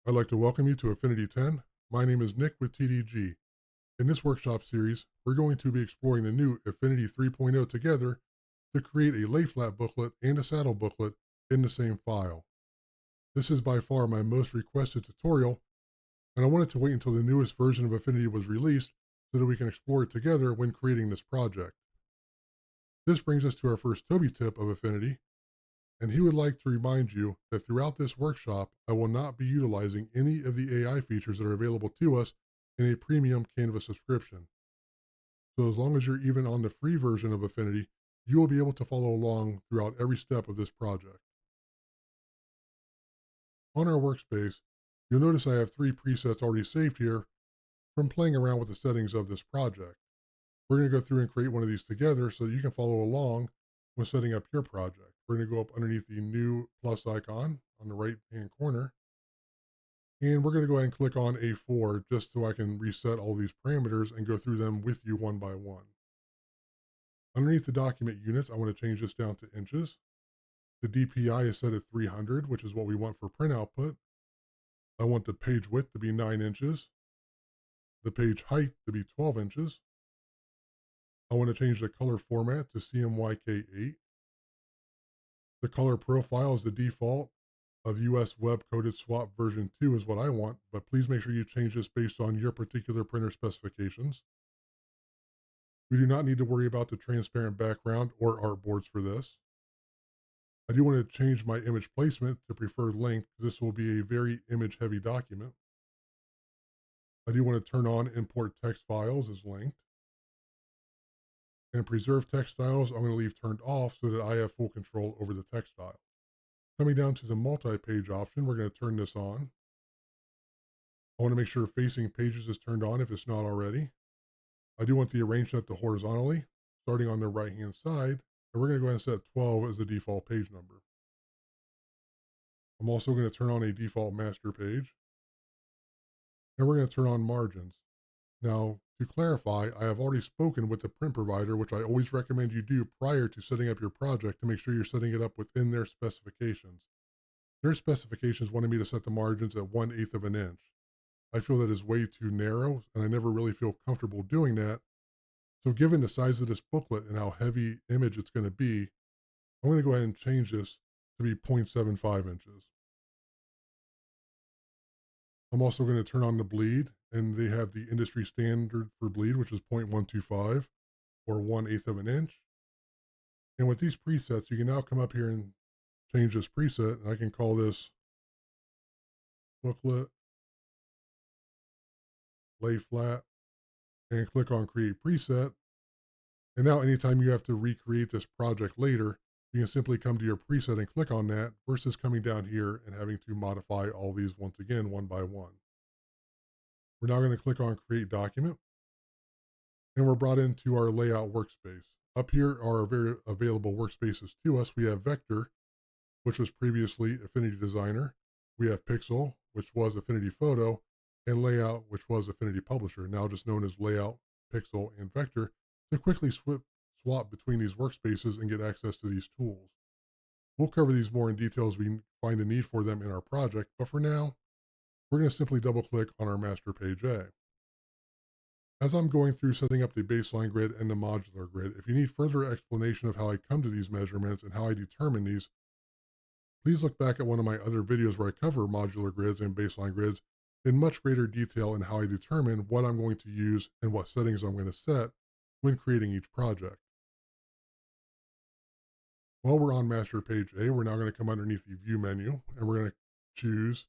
I'd like to welcome you to Affinity10. My name is Nick with TDG. In this workshop series, we're going to be exploring the new Affinity 3.0 together to create a Layflat booklet and a saddle booklet in the same file. This is by far my most requested tutorial, and I wanted to wait until the newest version of Affinity was released so that we can explore it together when creating this project. This brings us to our first Toby tip of Affinity, and he would like to remind you that throughout this workshop, I will not be utilizing any of the AI features that are available to us in a premium Canvas subscription. So as long as you're even on the free version of Affinity, you will be able to follow along throughout every step of this project. On our workspace, you'll notice I have 3 presets already saved here from playing around with the settings of this project. We're going to go through and create one of these together so that you can follow along when setting up your project. We're going to go up underneath the new plus icon on the right hand corner, and we're going to go ahead and click on A4 just so I can reset all these parameters and go through them with you one by one. Underneath the document units, I want to change this down to inches. The DPI is set at 300, which is what we want for print output. I want the page width to be 9 inches, the page height to be 12 inches. I want to change the color format to CMYK8. The color profile is the default of US Web Coded Swap version 2 is what I want, but please make sure you change this based on your particular printer specifications. We do not need to worry about the transparent background or artboards for this. I do want to change my image placement to preferred length. This will be a very image heavy document. I do want to turn on import text files as linked. And preserve text styles, I'm going to leave turned off so that I have full control over the text style. Coming down to the multi-page option, we're going to turn this on. I want to make sure facing pages is turned on if it's not already. I do want the arrange set to horizontally, starting on the right-hand side, and we're going to go ahead and set 12 as the default page number. I'm also going to turn on a default master page, and we're going to turn on margins. Now, to clarify, I have already spoken with the print provider, which I always recommend you do prior to setting up your project to make sure you're setting it up within their specifications. Their specifications wanted me to set the margins at 1/8 of an inch. I feel that is way too narrow, and I never really feel comfortable doing that. So given the size of this booklet and how heavy image it's going to be, I'm going to go ahead and change this to be 0.75 inches. I'm also going to turn on the bleed, and they have the industry standard for bleed, which is 0.125 or 1/8 of an inch. And with these presets, you can now come up here and change this preset, and I can call this booklet lay flat and click on create preset. And now anytime you have to recreate this project later, you can simply come to your preset and click on that versus coming down here and having to modify all these once again, one by one. We're now going to click on create document, and we're brought into our layout workspace. Up here are our very available workspaces to us. We have Vector, which was previously Affinity Designer. We have Pixel, which was Affinity Photo, and Layout, which was Affinity Publisher, now just known as Layout, Pixel, and Vector, to quickly swap between these workspaces and get access to these tools. We'll cover these more in detail as we find a need for them in our project, but for now, we're going to simply double click on our master page A. As I'm going through setting up the baseline grid and the modular grid, if you need further explanation of how I come to these measurements and how I determine these, please look back at one of my other videos where I cover modular grids and baseline grids in much greater detail in how I determine what I'm going to use and what settings I'm going to set when creating each project. While we're on master page A, we're now going to come underneath the view menu, and we're going to choose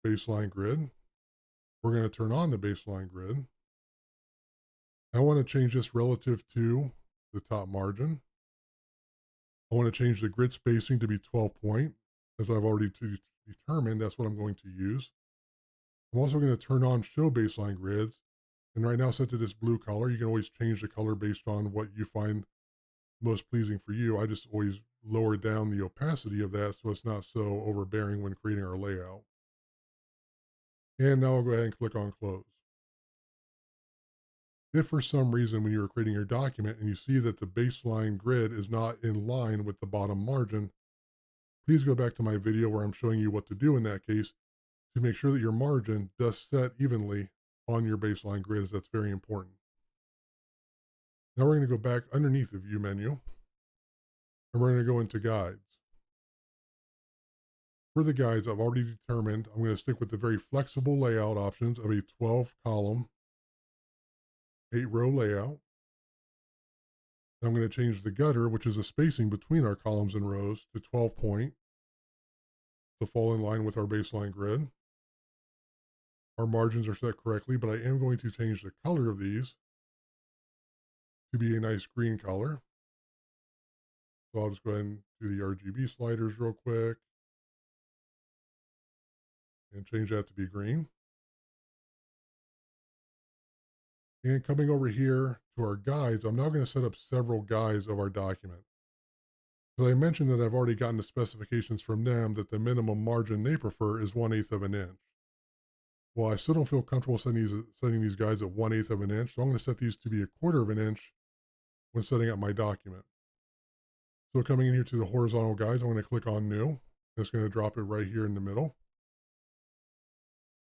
baseline grid. We're going to turn on the baseline grid. I want to change this relative to the top margin. I want to change the grid spacing to be 12 point, as I've already determined that's what I'm going to use. I'm also going to turn on show baseline grids, and right now set to this blue color. You can always change the color based on what you find most pleasing for you. I just always lower down the opacity of that so it's not so overbearing when creating our layout. And now I'll go ahead and click on close. If for some reason when you're creating your document and you see that the baseline grid is not in line with the bottom margin, please go back to my video where I'm showing you what to do in that case to make sure that your margin does set evenly on your baseline grid, as that's very important. Now we're going to go back underneath the view menu and we're going to go into guides. For the guides, I've already determined I'm going to stick with the very flexible layout options of a 12 column, 8 row layout. I'm going to change the gutter, which is the spacing between our columns and rows, to 12 point to fall in line with our baseline grid. Our margins are set correctly, but I am going to change the color of these to be a nice green color. So I'll just go ahead and do the RGB sliders real quick and change that to be green. And coming over here to our guides, I'm now going to set up several guides of our document. As I mentioned that I've already gotten the specifications from them that the minimum margin they prefer is 1/8 of an inch. Well, I still don't feel comfortable setting these guides at 1/8 of an inch, so I'm going to set these to be 1/4 of an inch when setting up my document. So coming in here to the horizontal guides, I'm going to click on New. It's going to drop it right here in the middle.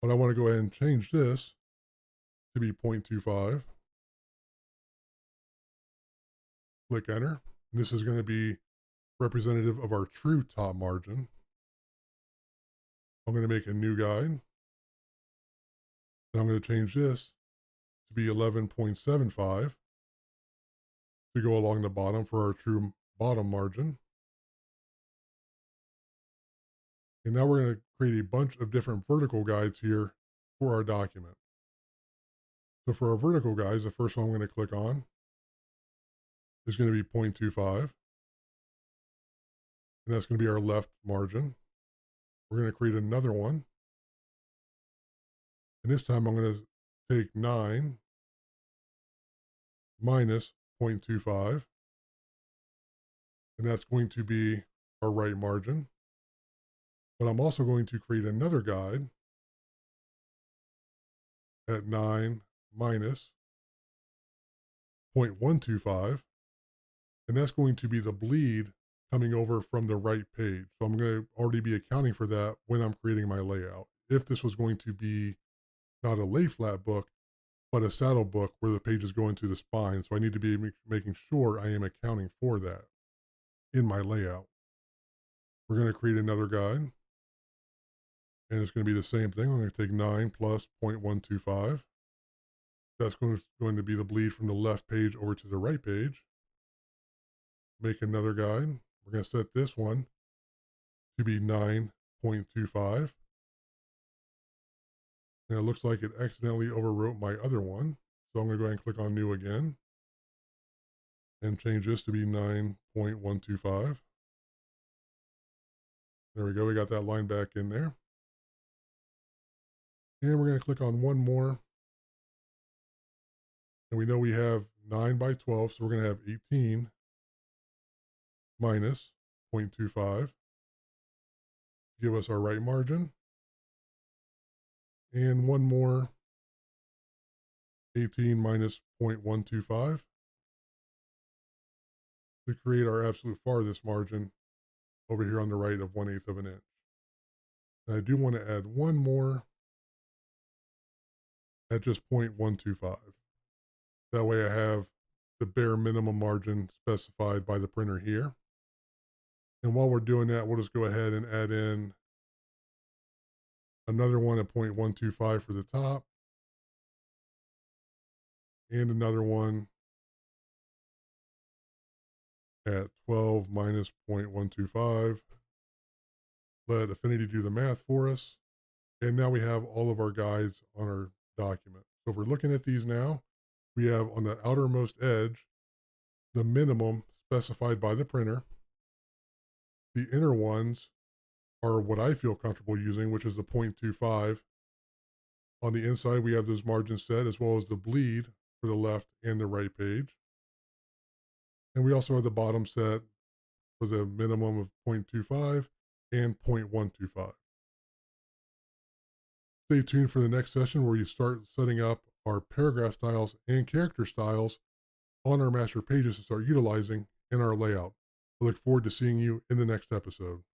But I want to go ahead and change this to be 0.25. Click Enter. And this is going to be representative of our true top margin. I'm going to make a new guide. And I'm going to change this to be 11.75 to go along the bottom for our true bottom margin. And now we're going to create a bunch of different vertical guides here for our document. So for our vertical guides, the first one I'm going to click on is going to be 0.25. And that's going to be our left margin. We're going to create another one. And this time I'm going to take 9 minus 0.25. And that's going to be our right margin. But I'm also going to create another guide at 9 minus 0.125. And that's going to be the bleed coming over from the right page. So I'm going to already be accounting for that when I'm creating my layout. If this was going to be not a Layflat book, but a saddle book where the pages go into the spine. So I need to be making sure I am accounting for that in my layout. We're going to create another guide. And it's going to be the same thing. I'm going to take 9 plus 0.125. That's going to be the bleed from the left page over to the right page. Make another guide. We're going to set this one to be 9.25. And it looks like it accidentally overwrote my other one. So I'm going to go ahead and click on New again and change this to be 9.125. There we go. We got that line back in there. And we're going to click on one more. And we know we have 9 by 12, so we're going to have 18 minus 0.25. Give us our right margin. And one more, 18 minus 0.125 to create our absolute farthest margin over here on the right of 1/8 of an inch. And I do want to add one more at just 0.125. That way I have the bare minimum margin specified by the printer here. And while we're doing that, we'll just go ahead and add in another one at 0.125 for the top, and another one at 12 minus 0.125. Let Affinity do the math for us. And now we have all of our guides on our document. So if we're looking at these now, we have on the outermost edge, the minimum specified by the printer. The inner ones are what I feel comfortable using, which is the 0.25. On the inside, we have those margins set, as well as the bleed for the left and the right page. And we also have the bottom set for the minimum of 0.25 and 0.125. Stay tuned for the next session where you start setting up our paragraph styles and character styles on our master pages to start utilizing in our layout. I look forward to seeing you in the next episode.